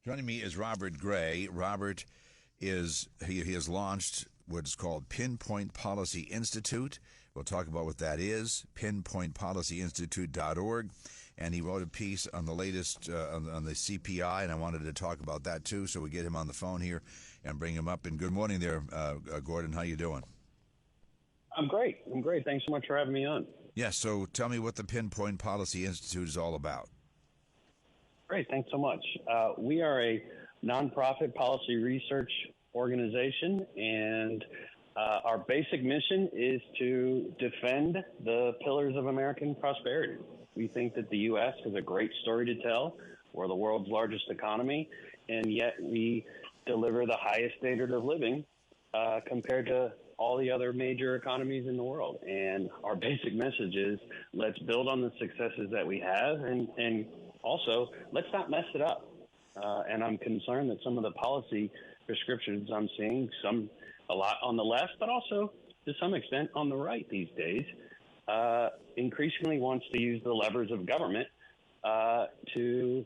Joining me is Robert Gray. Robert he has launched what's called Pinpoint Policy Institute. We'll talk about what that is, pinpointpolicyinstitute.org. And he wrote a piece on the latest, on the CPI, and I wanted to talk about that too, so we get him on the phone here and bring him up. And good morning there, Gordon. How you doing? I'm great. Thanks so much for having me on. Yeah, so tell me what the Pinpoint Policy Institute is all about. Great. Thanks so much. We are a nonprofit policy research organization, and our basic mission is to defend the pillars of American prosperity. We think that the U.S. has a great story to tell. We're the world's largest economy, and yet we deliver the highest standard of living compared to all the other major economies in the world. And our basic message is, let's build on the successes that we have, and also, let's not mess it up. And I'm concerned that some of the policy prescriptions I'm seeing, a lot on the left, but also to some extent on the right these days, increasingly wants to use the levers of government to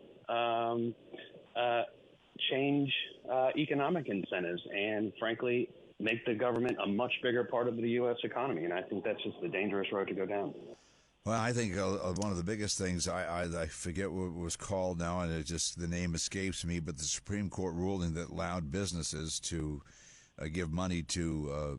change economic incentives and, frankly, make the government a much bigger part of the U.S. economy. And I think that's just the dangerous road to go down. Well, I think one of the biggest things, I forget what it was called now, and the name escapes me, but the Supreme Court ruling that allowed businesses to give money to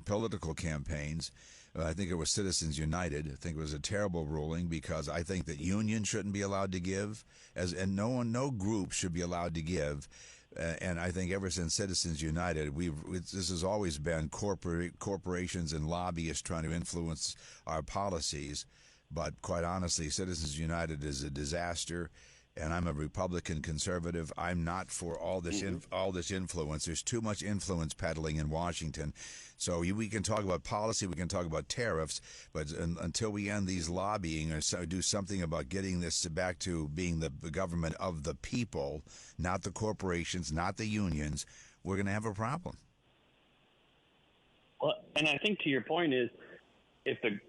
political campaigns. I think it was Citizens United. I think it was a terrible ruling because I think that unions shouldn't be allowed to give, and no group should be allowed to give. And I think ever since Citizens United, this has always been corporations and lobbyists trying to influence our policies. But quite honestly, Citizens United is a disaster. And I'm a Republican conservative. I'm not for all this influence. There's too much influence peddling in Washington. So we can talk about policy, we can talk about tariffs, but until we end these lobbying or do something about getting this back to being the government of the people, not the corporations, not the unions, we're going to have a problem. Well, and I think to your point is, to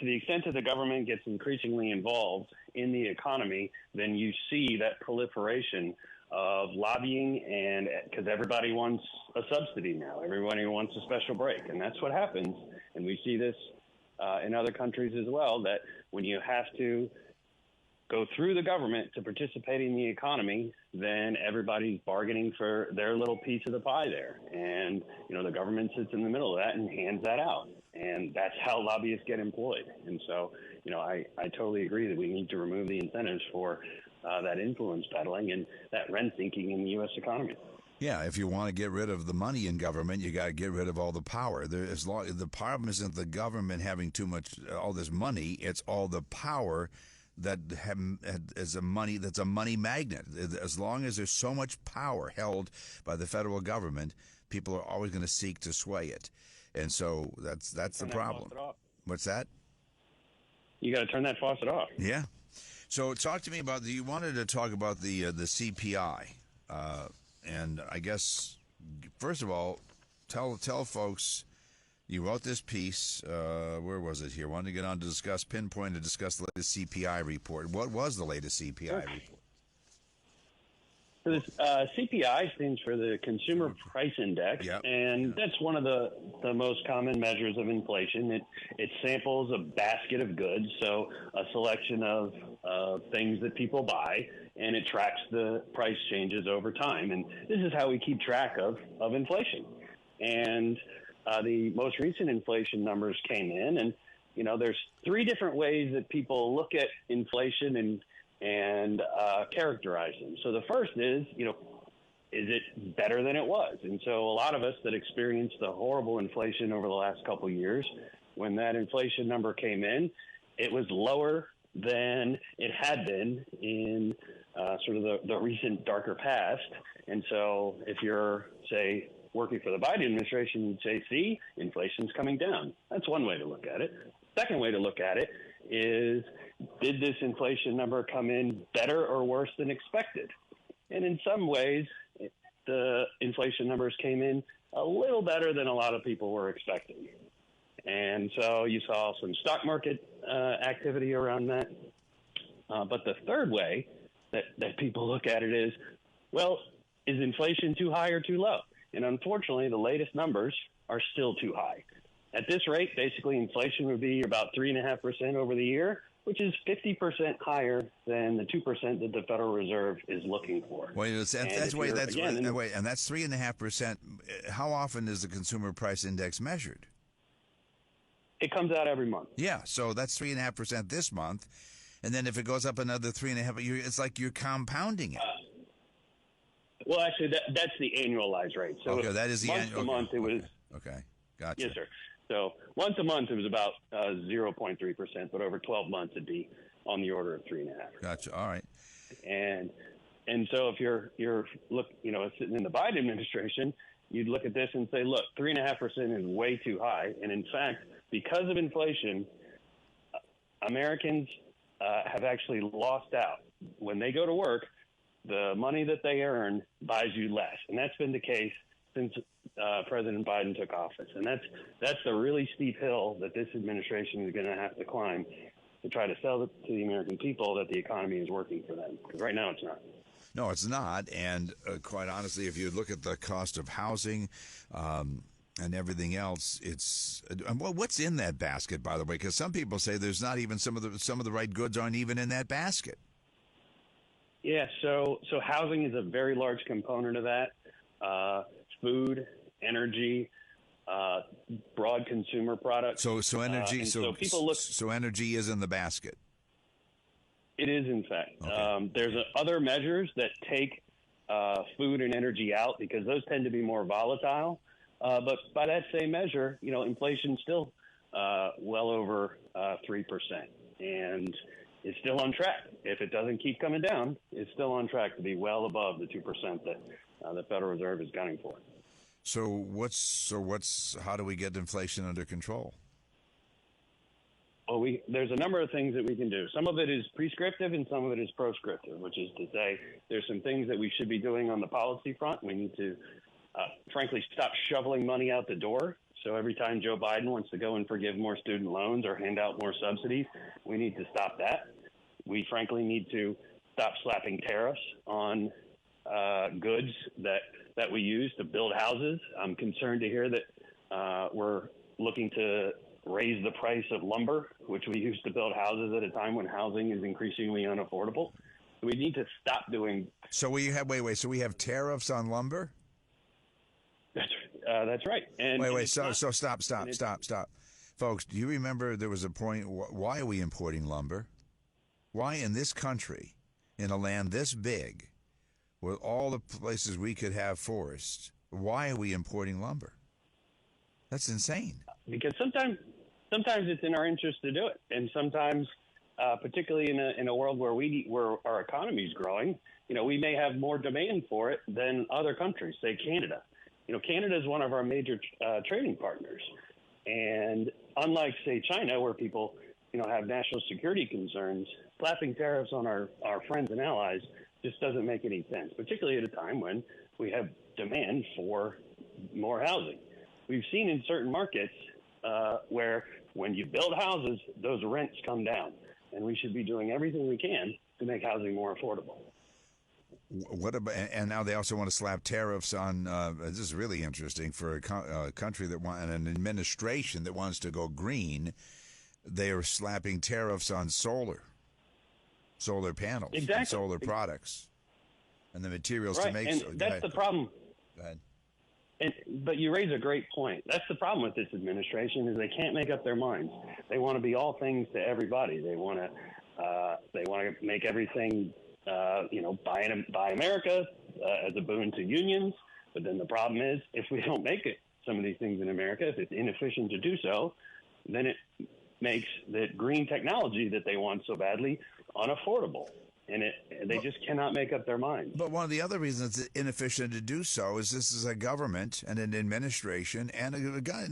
the extent that the government gets increasingly involved in the economy, then you see that proliferation of lobbying, and because everybody wants a subsidy now, everybody wants a special break, and that's what happens. And we see this in other countries as well, that when you have to go through the government to participate in the economy, then everybody's bargaining for their little piece of the pie there. And, the government sits in the middle of that and hands that out. And that's how lobbyists get employed. And so, I totally agree that we need to remove the incentives for that influence peddling and that rent seeking in the U.S. economy. Yeah, if you want to get rid of the money in government, you got to get rid of all the power. The problem isn't the government having too much, all this money, it's all the power that is that's a money magnet. As long as there's so much power held by the federal government, people are always going to seek to sway it. And so that's the problem. What's that? You got to turn that faucet off. Yeah. So talk to me about you wanted to talk about the CPI. And I guess, first of all, tell folks, you wrote this piece, where was it here? Wanted to get on to discuss the latest CPI report. What was the latest CPI report? So this CPI stands for the Consumer Price Index, and that's one of the most common measures of inflation. It samples a basket of goods, so a selection of things that people buy, and it tracks the price changes over time. And this is how we keep track of inflation. And the most recent inflation numbers came in, and there's three different ways that people look at inflation and characterize them. So the first is it better than it was? And so a lot of us that experienced the horrible inflation over the last couple of years, when that inflation number came in, it was lower than it had been in sort of the recent darker past. And so if you're, say, working for the Biden administration, you'd say, see, inflation's coming down. That's one way to look at it. Second way to look at it is, did this inflation number come in better or worse than expected? And in some ways, the inflation numbers came in a little better than a lot of people were expecting. And so you saw some stock market activity around that. But the third way that people look at it is, well, is inflation too high or too low? And unfortunately, the latest numbers are still too high. At this rate, basically inflation would be about 3.5% over the year, which is 50% higher than the 2% that the Federal Reserve is looking for. Wait, and that's 3.5%. How often is the consumer price index measured? It comes out every month. Yeah, so that's 3.5% this month, and then if it goes up another 3.5%, it's like you're compounding it. Well, actually, that's the annualized rate. So okay, that is the annual. Month to month, it was. Okay, gotcha. Yes, sir. So once a month, it was about 0.3%, but over 12 months, it'd be on the order of 3.5%. Gotcha. All right. And so if you're sitting in the Biden administration, you'd look at this and say, look, 3.5% is way too high. And in fact, because of inflation, Americans have actually lost out. When they go to work, the money that they earn buys you less. And that's been the case since President Biden took office. And that's a really steep hill that this administration is going to have to climb to try to sell it to the American people that the economy is working for them. Because right now it's not. No, it's not. And quite honestly, if you look at the cost of housing and everything else, it's what's in that basket, by the way? Because some people say there's not even some of the right goods aren't even in that basket. Yeah, so housing is a very large component of that. Food, energy, broad consumer products. So energy. So people look. So energy is in the basket. It is, in fact. Okay. There's other measures that take food and energy out because those tend to be more volatile. But by that same measure, inflation's still well over 3%, and it's still on track. If it doesn't keep coming down, it's still on track to be well above the 2% that the Federal Reserve is gunning for. So how do we get inflation under control? Well, there's a number of things that we can do. Some of it is prescriptive and some of it is proscriptive, which is to say there's some things that we should be doing on the policy front. We need to, frankly, stop shoveling money out the door. So every time Joe Biden wants to go and forgive more student loans or hand out more subsidies, we need to stop that. We frankly need to stop slapping tariffs on goods that we use to build houses. I'm concerned to hear that we're looking to raise the price of lumber, which we use to build houses at a time when housing is increasingly unaffordable. We need to stop doing. So we have So we have tariffs on lumber. That's right. And So stop, folks. Do you remember there was a point? Why are we importing lumber? Why in this country, in a land this big, with all the places we could have forests, why are we importing lumber? That's insane. Because sometimes it's in our interest to do it, and sometimes, particularly in a world where our economy is growing, we may have more demand for it than other countries, say Canada. Canada is one of our major trading partners, and unlike, say, China, where people have national security concerns, slapping tariffs on our friends and allies just doesn't make any sense, particularly at a time when we have demand for more housing. We've seen in certain markets where when you build houses, those rents come down, and we should be doing everything we can to make housing more affordable. What about? And now they also want to slap tariffs on. This is really interesting for a country that an administration that wants to go green. They are slapping tariffs on solar panels, exactly. And solar products, and the materials right. to make. And that's the problem. Go ahead. But you raise a great point. That's the problem with this administration is they can't make up their minds. They want to be all things to everybody. They want to make everything buy America as a boon to unions. But then the problem is if we don't make some of these things in America, if it's inefficient to do so, then it makes the green technology that they want so badly unaffordable. And they just cannot make up their minds. But one of the other reasons it's inefficient to do so is this is a government and an administration and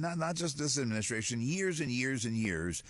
not just this administration, years and years and years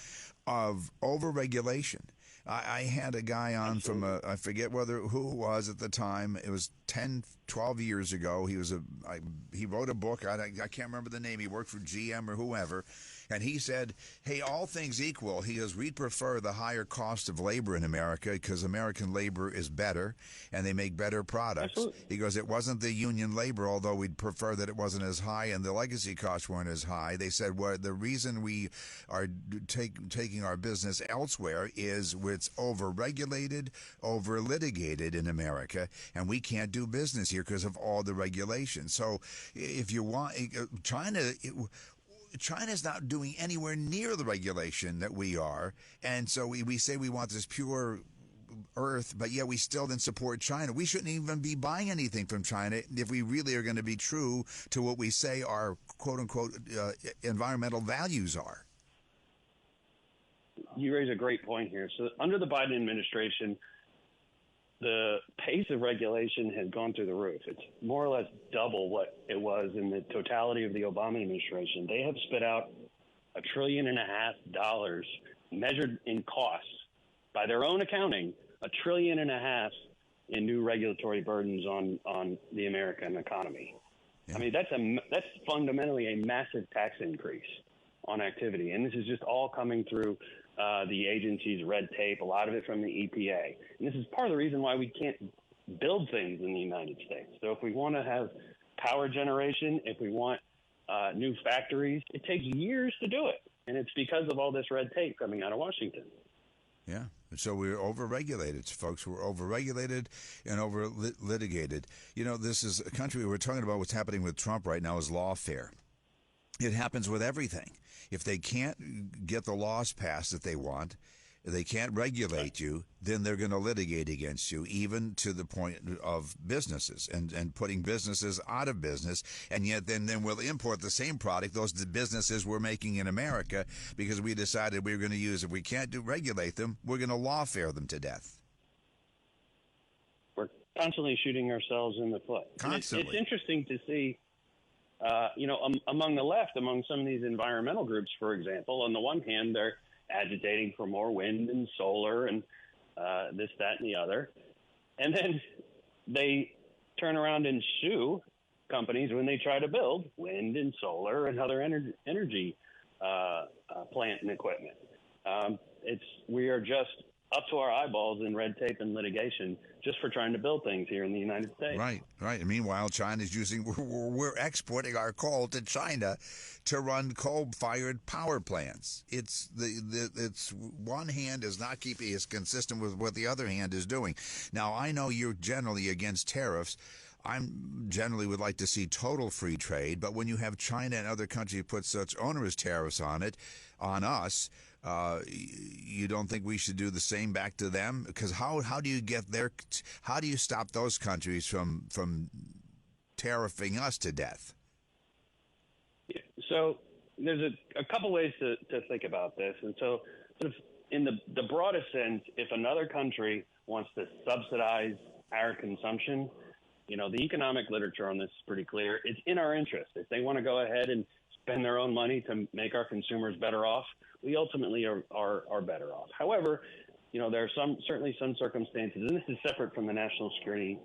of overregulation. I had a guy on from I forget who it was at the time. It was 10, 12 years ago. He wrote a book. I can't remember the name. He worked for GM or whoever. And he said, hey, all things equal, he goes, we'd prefer the higher cost of labor in America because American labor is better and they make better products. Absolutely. He goes, it wasn't the union labor, although we'd prefer that it wasn't as high and the legacy costs weren't as high. They said, well, the reason we are taking our business elsewhere is it's over-regulated, over-litigated in America, and we can't do business here because of all the regulations. So if you want, China's not doing anywhere near the regulation that we are, and so we say we want this pure earth, but yet we still then support China. We shouldn't even be buying anything from China if we really are going to be true to what we say our quote-unquote environmental values are. You raise a great point here. So under the Biden administration, the pace of regulation has gone through the roof. It's more or less double what it was in the totality of the Obama administration. They have spit out $1.5 trillion measured in costs by their own accounting, $1.5 trillion in new regulatory burdens on the American economy. Yeah. I mean, that's fundamentally a massive tax increase on activity, and this is just all coming through the agency's red tape, a lot of it from the EPA. And this is part of the reason why we can't build things in the United States. So if we want to have power generation, if we want new factories, it takes years to do it. And it's because of all this red tape coming out of Washington. Yeah. So we're over-regulated, folks. We're over-regulated and over-litigated. You know, this is a country we're talking about. What's happening with Trump right now is lawfare. It happens with everything. If they can't get the laws passed that they want, they can't regulate you, then they're going to litigate against you, even to the point of businesses and putting businesses out of business. And yet then we'll import the same product, those businesses we're making in America, because we decided we were going to use, if we can't regulate them, we're going to lawfare them to death. We're constantly shooting ourselves in the foot. Constantly. It's interesting to see. Among the left, among some of these environmental groups, for example, on the one hand, they're agitating for more wind and solar and this, that, and the other. And then they turn around and sue companies when they try to build wind and solar and other energy plant and equipment. We are just up to our eyeballs in red tape and litigation just for trying to build things here in the United States. Right. And meanwhile, China's we're exporting our coal to China to run coal-fired power plants. It's one hand is not keeping as consistent with what the other hand is doing. Now, I know you're generally against tariffs. I'm generally would like to see total free trade, but when you have China and other countries put such onerous tariffs on us, you don't think we should do the same back to them? Because how do you stop those countries from tariffing us to death? So there's a couple ways to think about this. And so sort of in the broadest sense, if another country wants to subsidize our consumption, the economic literature on this is pretty clear. It's in our interest. If they want to go ahead and spend their own money to make our consumers better off, we ultimately are better off. However, there are certainly some circumstances, and this is separate from the national security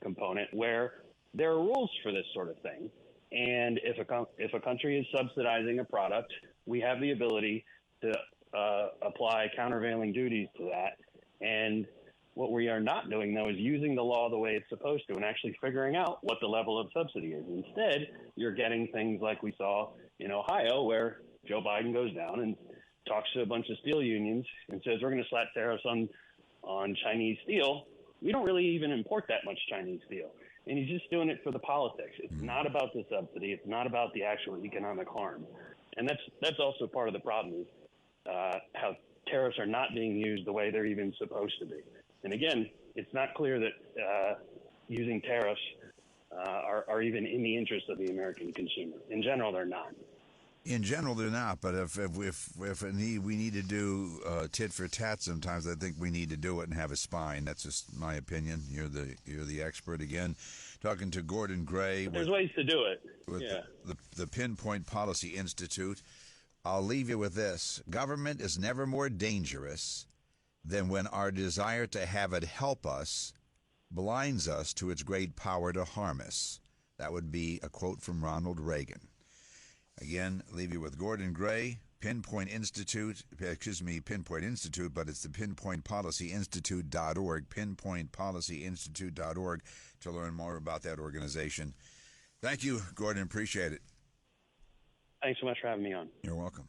component, where there are rules for this sort of thing. And if a country is subsidizing a product, we have the ability to apply countervailing duties to that. And what we are not doing, though, is using the law the way it's supposed to and actually figuring out what the level of subsidy is. Instead, you're getting things like we saw in Ohio, where Joe Biden goes down and talks to a bunch of steel unions and says, we're going to slap tariffs on Chinese steel. We don't really even import that much Chinese steel. And he's just doing it for the politics. It's not about the subsidy. It's not about the actual economic harm. And that's also part of the problem, is how tariffs are not being used the way they're even supposed to be. And again, it's not clear that using tariffs are even in the interest of the American consumer. In general, they're not. In general, they're not. But if we need to do tit for tat, sometimes I think we need to do it and have a spine. That's just my opinion. You're the expert again. Talking to Gordon Gray. There's ways to do it. With the Pinpoint Policy Institute. I'll leave you with this: government is never more dangerous than when our desire to have it help us blinds us to its great power to harm us. That would be a quote from Ronald Reagan. Again, leave you with Gordon Gray, Pinpoint Institute, but it's the Pinpoint Policy Institute.org, pinpointpolicyinstitute.org, to learn more about that organization. Thank you, Gordon. Appreciate it. Thanks so much for having me on. You're welcome.